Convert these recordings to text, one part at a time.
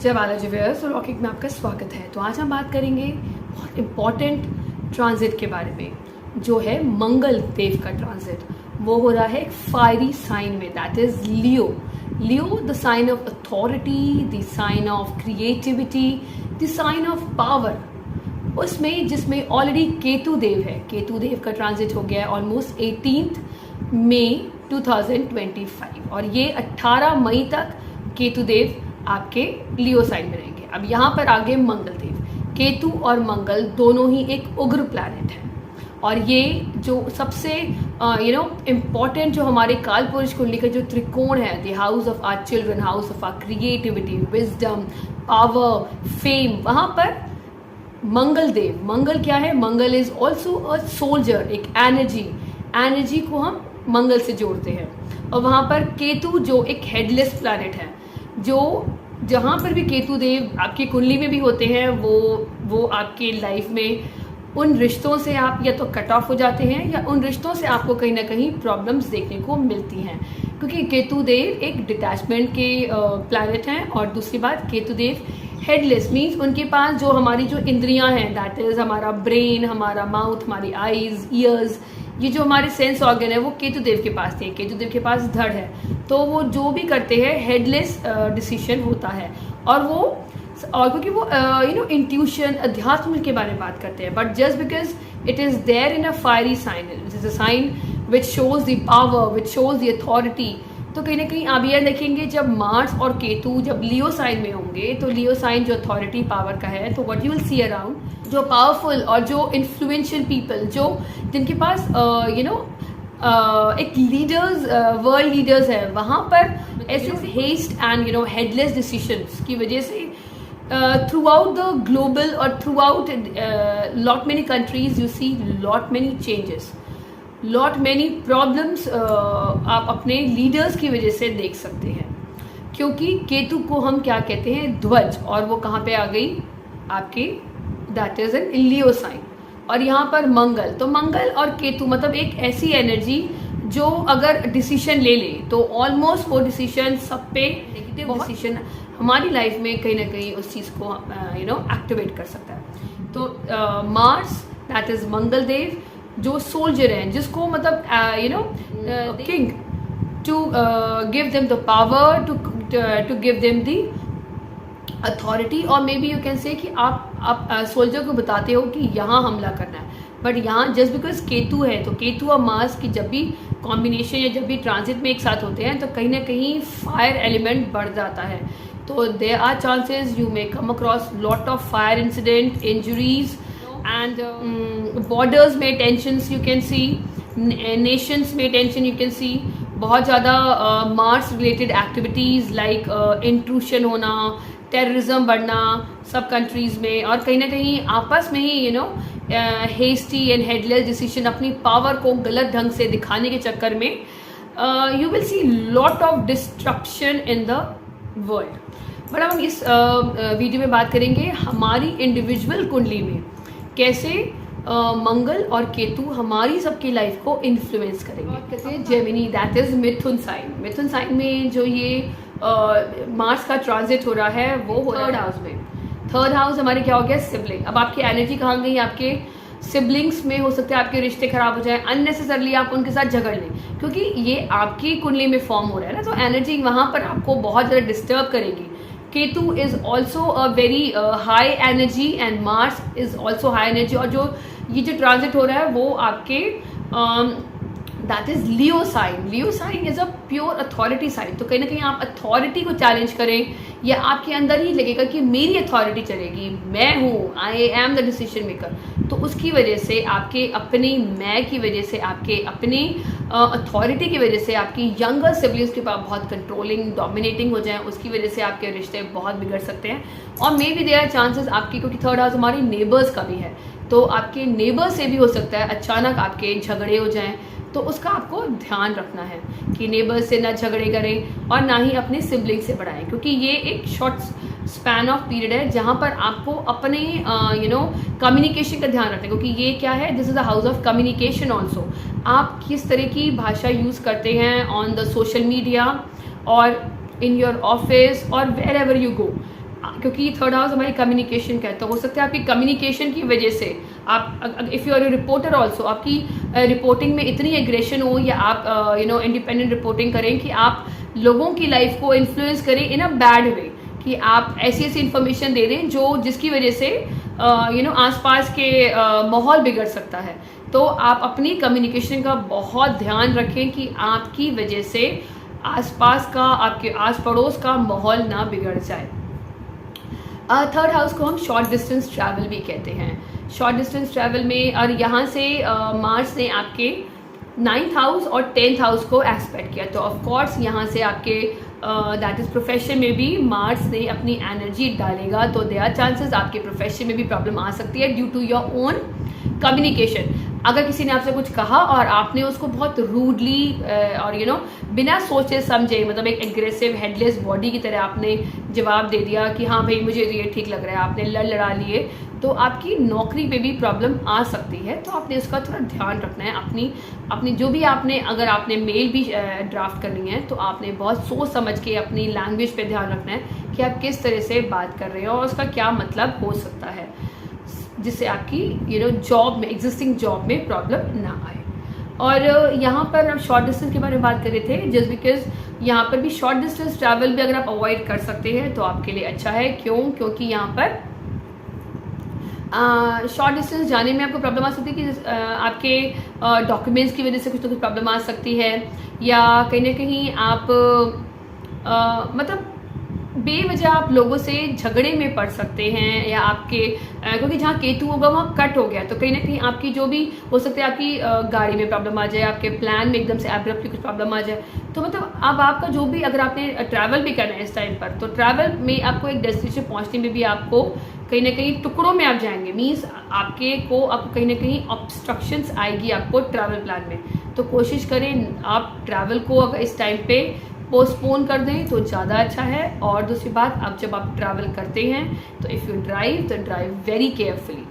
जय बालाजी व्यूअर्स और रॉकिंग में आपका स्वागत है। तो आज हम बात करेंगे बहुत इम्पॉर्टेंट ट्रांजिट के बारे में, जो है मंगल देव का ट्रांजिट। वो हो रहा है एक फायरी साइन में, that is Leo. Leo the sign of authority, the sign of creativity, the sign of power. उसमें जिसमें ऑलरेडी केतु देव है, केतु देव का ट्रांजिट हो गया है ऑलमोस्ट 18 मई 2025 और ये 18 मई तक केतु देव आपके लियो साइन में रहेंगे। अब यहाँ पर आगे मंगल देव, केतु और मंगल दोनों ही एक उग्र प्लैनेट है और ये जो सबसे इम्पॉर्टेंट जो हमारे काल पुरुष कुंडली का जो त्रिकोण है, the house of our children, house of our creativity, wisdom, power, fame, वहाँ पर मंगल देव, मंगल क्या है? Mangal is also a soldier, एक एनर्जी को हम मंगल से जोड़ते हैं। और वहाँ पर केतु जो एक हेडलेस प्लैनेट है, जो जहाँ पर भी केतु देव आपकी कुंडली में भी होते हैं वो आपके लाइफ में उन रिश्तों से आप या तो कट ऑफ हो जाते हैं या उन रिश्तों से आपको कहीं ना कहीं प्रॉब्लम्स देखने को मिलती हैं, क्योंकि केतु देव एक डिटैचमेंट के प्लैनेट हैं। और दूसरी बात, केतु देव हेडलेस मीन्स उनके पास जो हमारी जो इंद्रियां हैं, दैट इज हमारा ब्रेन, हमारा माउथ, हमारी आईज, ईयर्स, ये जो हमारे सेंस ऑर्गन है वो केतु देव के पास थे। केतु देव के पास धड़ है, तो वो जो भी करते हैं हेडलेस डिसीजन होता है। और क्योंकि वो इंट्यूशन, अध्यात्म के बारे में बात करते हैं, but just because it is there in a fiery sign, it is a sign which shows the power, which shows the authority. तो कहीं ना कहीं आप ये देखेंगे जब मार्स और केतु जब लियो साइन में होंगे, तो लियो साइन जो अथॉरिटी पावर का है, तो what you will see around जो पावरफुल और जो इन्फ्लुएंशियल पीपल, जो जिनके पास एक लीडर्स, वर्ल्ड लीडर्स है, वहाँ पर ऐसे हेस्ट एंड हेडलेस डिसीजंस की वजह से थ्रू आउट द ग्लोबल और through out lot many countries you see lot many changes, lot many problems आप अपने लीडर्स की वजह से देख सकते हैं। क्योंकि केतु को हम क्या कहते हैं? ध्वज। और वो कहाँ पे आ गई? आपके that is an Leo sign. और यहाँ पर मंगल, तो मंगल और केतु मतलब एक ऐसी एनर्जी जो अगर डिसीजन ले ले तो ऑलमोस्ट वो डिसीजन सब पे नेगेटिव डिसीजन हमारी लाइफ में कहीं ना कहीं उस चीज़ को एक्टिवेट कर सकता है। तो Mars that is Mangal Dev जो सोल्जर हैं, जिसको मतलब king, to give them the power, to give them the authority. और may be you can say कि आप सोल्जर को बताते हो कि यहाँ हमला करना है, बट यहाँ जस्ट बिकॉज केतु है, तो केतु और मार्स की जब भी कॉम्बिनेशन या जब भी ट्रांजिट में एक साथ होते हैं तो कहीं ना कहीं फायर एलिमेंट बढ़ जाता है। तो there are chances you may come across lot of fire incident, injuries and borders में tensions you can see, nations में tension you can see, बहुत ज़्यादा Mars related activities like intrusion होना, टेररिज्म बढ़ना सब कंट्रीज़ में, और कहीं ना कहीं आपस में ही हेस्टी एंड हेडलेस डिसीजन अपनी पावर को गलत ढंग से दिखाने के चक्कर में you will see lot of disruption in the world. But हम इस वीडियो में बात करेंगे हमारी इंडिविजुअल कुंडली में कैसे मंगल और केतु हमारी सबकी लाइफ को इन्फ्लुएंस करेंगे। कहते हैं Gemini, that is Mithun sign. Mithun sign में जो ये मार्स का ट्रांजिट हो रहा है वो हो थर्ड हाउस में। थर्ड हाउस हमारे क्या हो गया? सिबलिंग। अब आपकी एनर्जी कहाँ गई? आपके सिबलिंग्स में हो सकता है आपके रिश्ते खराब हो जाए, अननेसेसरली आप उनके साथ झगड़ लें, क्योंकि ये आपकी कुंडली में फॉर्म हो रहा है ना, तो एनर्जी वहाँ पर आपको बहुत ज़्यादा डिस्टर्ब करेगी। Ketu is also a very high energy and Mars is also high energy. और जो ये जो ट्रांजिट हो रहा है वो आपके that is Leo sign. Leo sign is a pure authority sign. तो कहीं ना कहीं आप अथॉरिटी को चैलेंज करें या आपके अंदर ही लगेगा कि मेरी अथॉरिटी चलेगी, मैं हूँ, I am the decision maker, तो उसकी वजह से आपके अपनी मैं की वजह से, आपके अपनी अथॉरिटी की वजह से आपकी यंगर सिबलिंग्स के पास बहुत कंट्रोलिंग, डोमिनेटिंग हो जाए, उसकी वजह से आपके रिश्ते बहुत बिगड़ सकते हैं। और maybe there are chances आपकी, क्योंकि थर्ड हाउस हमारी नेबर्स का भी है, तो आपके नेबर से भी हो सकता है अचानक आपके झगड़े हो जाएं, तो उसका आपको ध्यान रखना है कि नेबर्स से ना झगड़े करें और ना ही अपने सिबलिंग से बढ़ाएं, क्योंकि ये एक शॉर्ट स्पैन ऑफ पीरियड है जहाँ पर आपको अपने कम्युनिकेशन का ध्यान रखना है, क्योंकि ये क्या है? This is the house of communication also. आप किस तरह की भाषा यूज़ करते हैं ऑन द सोशल मीडिया और इन योर ऑफिस और वेर एवर यू गो, क्योंकि थर्ड हाउस हमारी कम्युनिकेशन का है, तो हो सकता है आपकी कम्युनिकेशन की वजह से आप, if you are a reporter also, आपकी रिपोर्टिंग में इतनी एग्रेशन हो, या आप इंडिपेंडेंट रिपोर्टिंग करें कि आप लोगों की लाइफ को इन्फ्लुएंस करें इन अ बैड वे, कि आप ऐसी ऐसी इन्फॉर्मेशन दे दें जो जिसकी वजह से आसपास के माहौल बिगड़ सकता है। तो आप अपनी कम्युनिकेशन का बहुत ध्यान रखें कि आपकी वजह से आसपास का, आपके आस पड़ोस का माहौल ना बिगड़ जाए। थर्ड हाउस को हम शॉर्ट डिस्टेंस ट्रैवल भी कहते हैं। शॉर्ट डिस्टेंस ट्रैवल में, और यहाँ से मार्स ने आपके 9th हाउस और 10th हाउस को एस्पेक्ट किया, तो ऑफ कोर्स यहाँ से आपके दैट इज़ प्रोफेशन में भी मार्स ने अपनी एनर्जी डालेगा, तो देयर आर चांसेस आपके प्रोफेशन में भी प्रॉब्लम आ सकती है due to your own communication. अगर किसी ने आपसे कुछ कहा और आपने उसको बहुत रूडली और बिना सोचे समझे, मतलब एक एग्रेसिव हेडलेस बॉडी की तरह आपने जवाब दे दिया कि हाँ भाई मुझे ये ठीक लग रहा है, आपने लड़ा लिए, तो आपकी नौकरी पे भी प्रॉब्लम आ सकती है। तो आपने उसका थोड़ा ध्यान रखना है। अपनी जो भी आपने, अगर आपने मेल भी ड्राफ्ट करनी है तो आपने बहुत सोच समझ के अपनी लैंग्वेज पे ध्यान रखना है कि आप किस तरह से बात कर रहे हो और उसका क्या मतलब हो सकता है, जिससे आपकी जॉब में, एग्जिस्टिंग जॉब में प्रॉब्लम ना आए। और यहाँ पर हम शॉर्ट डिस्टेंस के बारे में बात कर रहे थे, जस्ट बिकॉज यहाँ पर भी शॉर्ट डिस्टेंस ट्रैवल भी अगर आप अवॉइड कर सकते हैं तो आपके लिए अच्छा है। क्योंकि यहाँ पर शॉर्ट डिस्टेंस जाने में आपको प्रॉब्लम आ सकती है कि आपके डॉक्यूमेंट्स की वजह से कुछ ना कुछ प्रॉब्लम आ सकती है, या कहीं ना कहीं आप मतलब बेवजह आप लोगों से झगड़े में पड़ सकते हैं, या आपके क्योंकि जहाँ केतु होगा वहाँ कट हो गया, तो कहीं ना कहीं आपकी जो भी हो सकता है, आपकी गाड़ी में प्रॉब्लम आ जाए, आपके प्लान में एकदम से एब्रप्टली कुछ प्रॉब्लम आ जाए। तो मतलब अब आपका जो भी, अगर आपने ट्रैवल भी करना है इस टाइम पर, तो ट्रैवल में आपको एक डेस्टिनेशन पहुँचने में भी आपको कहीं ना कहीं टुकड़ों में आप जाएंगे, मीन्स आपको कहीं ना कहीं ऑब्स्ट्रक्शंस आएगी आपको ट्रैवल प्लान में। तो कोशिश करें आप ट्रैवल को अगर इस टाइम पे पोस्टपोन कर दें तो ज़्यादा अच्छा है। और दूसरी बात, अब जब आप ट्रैवल करते हैं तो इफ़ यू ड्राइव तो ड्राइव वेरी केयरफुली,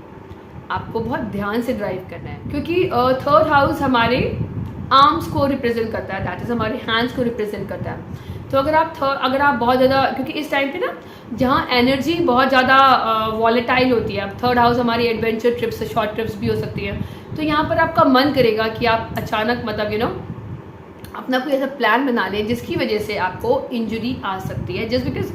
आपको बहुत ध्यान से ड्राइव करना है, क्योंकि थर्ड हाउस हमारे आर्म्स को रिप्रेजेंट करता है, दैट इज़ हमारे हैंड्स को रिप्रेजेंट करता है। तो अगर आप बहुत ज़्यादा, क्योंकि इस टाइम पे ना जहाँ एनर्जी बहुत ज़्यादा वॉलेटाइल होती है, अब थर्ड हाउस हमारी एडवेंचर ट्रिप्स, शॉर्ट ट्रिप्स भी हो सकती है, तो यहाँ पर आपका मन करेगा कि आप अचानक मतलब अपना कोई ऐसा प्लान बना लें जिसकी वजह से आपको इंजरी आ सकती है, जस्ट बिकॉज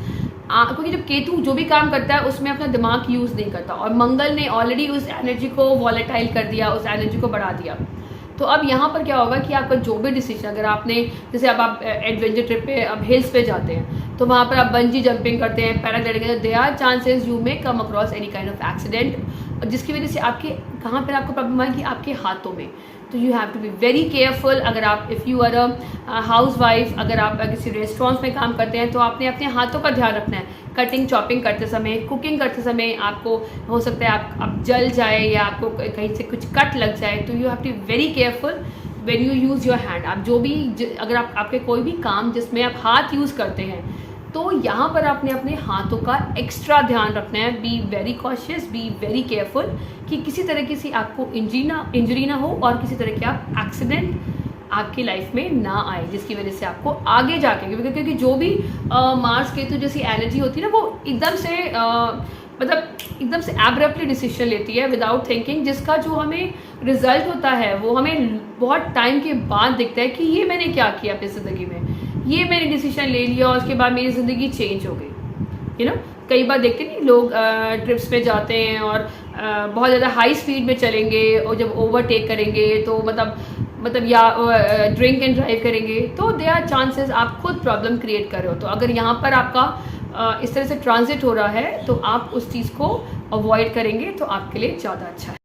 क्योंकि जब केतु जो भी काम करता है उसमें अपना दिमाग यूज़ नहीं करता, और मंगल ने ऑलरेडी उस एनर्जी को वॉलेटाइल कर दिया, उस एनर्जी को बढ़ा दिया। तो अब यहाँ पर क्या होगा कि आपका जो भी डिसीजन, अगर आपने जैसे अब आप एडवेंचर ट्रिप पे, अब हिल्स पे जाते हैं, तो वहाँ पर आप बंजी जंपिंग करते हैं, पैराग्लाइडिंग करते हैं, there are chances you may come across any kind of accident, जिसकी वजह से आपके कहाँ पर आपको प्रॉब्लम आएगी, आपके हाथों में। तो you have to be very careful. अगर आप, if you are a housewife, अगर आप किसी रेस्टोरेंट्स में काम करते हैं तो आपने अपने हाथों का ध्यान रखना है। कटिंग चॉपिंग करते समय, कुकिंग करते समय आपको हो सकता है आप जल जाए या आपको कहीं से कुछ कट लग जाए, तो you have to be very careful when you use your hand. आप जो भी, अगर आपके कोई भी काम जिसमें आप हाथ यूज़ करते हैं, तो यहाँ पर आपने अपने हाथों का एक्स्ट्रा ध्यान रखना है। Be very cautious, B very careful कि किसी तरह की सी आपको इंजरी ना हो और किसी तरह का एक्सीडेंट आपकी लाइफ में ना आए, जिसकी वजह से आपको आगे जाके, क्योंकि जो भी मार्स केतु जैसी एनर्जी होती है ना, वो एकदम से एब्रप्टली डिसीजन लेती है विदाउट थिंकिंग, जिसका जो हमें रिजल्ट होता है वो हमें बहुत टाइम के बाद दिखता है कि ये मैंने क्या किया अपनी ज़िंदगी में, ये मैंने डिसीजन ले लिया और उसके बाद मेरी ज़िंदगी चेंज हो गई। कई बार देखते नहीं लोग ट्रिप्स पे जाते हैं और बहुत ज़्यादा हाई स्पीड में चलेंगे, और जब ओवरटेक करेंगे तो मतलब या ड्रिंक एंड ड्राइव करेंगे, तो देयर आर चांसेस आप खुद प्रॉब्लम क्रिएट कर रहे हो। तो अगर यहाँ पर आपका इस तरह से ट्रांजिट हो रहा है तो आप उस चीज़ को अवॉइड करेंगे तो आपके लिए ज़्यादा अच्छा है।